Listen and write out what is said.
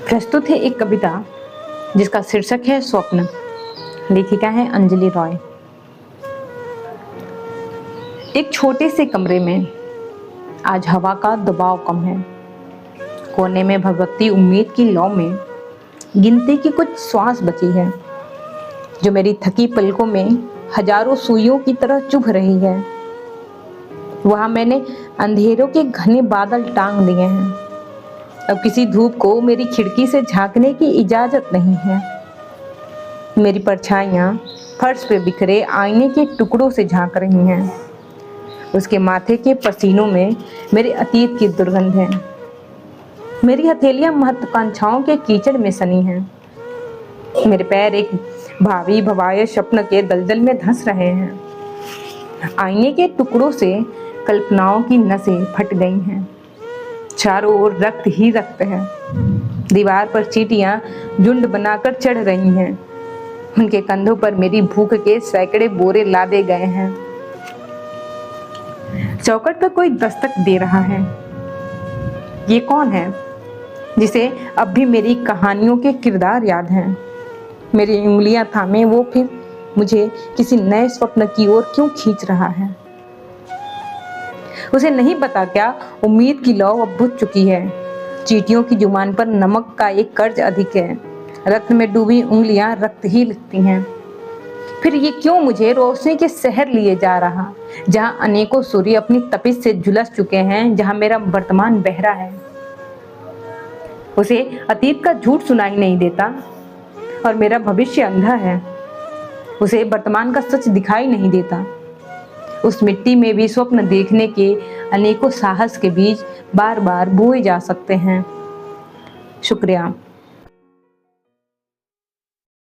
प्रस्तुत है एक कविता जिसका शीर्षक है स्वप्न। लेखिका है अंजलि रॉय। एक छोटे से कमरे में आज हवा का दबाव कम है। कोने में भगवती उम्मीद की लौ में गिनती की कुछ श्वास बची है, जो मेरी थकी पलकों में हजारों सुइयों की तरह चुभ रही है। वहां मैंने अंधेरों के घने बादल टांग दिए हैं। अब किसी धूप को मेरी खिड़की से झांकने की इजाजत नहीं है। मेरी परछाइयां फर्श पे बिखरे आईने के टुकड़ों से झांक रही हैं। उसके माथे के पसीनों में मेरे अतीत की दुर्गंध है। मेरी हथेलियां महत्वाकांक्षाओं के कीचड़ में सनी हैं। मेरे पैर एक भावी भवाये स्वप्न के दलदल में धंस रहे हैं। आईने के टुकड़ों से कल्पनाओं की नसें फट गई हैं। चारों ओर रक्त ही रक्त है। दीवार पर चींटियां झुंड बनाकर चढ़ रही हैं। उनके कंधों पर मेरी भूख के सैकड़े बोरे लादे गए हैं। चौखट पर कोई दस्तक दे रहा है। ये कौन है जिसे अब भी मेरी कहानियों के किरदार याद हैं? मेरी उंगलियां थामे वो फिर मुझे किसी नए स्वप्न की ओर क्यों खींच रहा है? उसे नहीं पता क्या उम्मीद की लौ अब बुझ चुकी है। चींटियों की जुबान पर नमक का एक कर्ज अधिक है। रक्त में डूबी उंगलियां रक्त ही लिखती हैं। फिर ये क्यों मुझे रोशनी के शहर लिए जा रहा, जहां अनेकों सूर्य अपनी तपिश से झुलस चुके हैं, जहां मेरा वर्तमान बहरा है। उसे अतीत का झूठ सुनाई नहीं देता और मेरा भविष्य अंधा है। उसे वर्तमान का सच दिखाई नहीं देता। उस मिट्टी में भी स्वप्न देखने के अनेकों साहस के बीज बार बार बोए जा सकते हैं। शुक्रिया।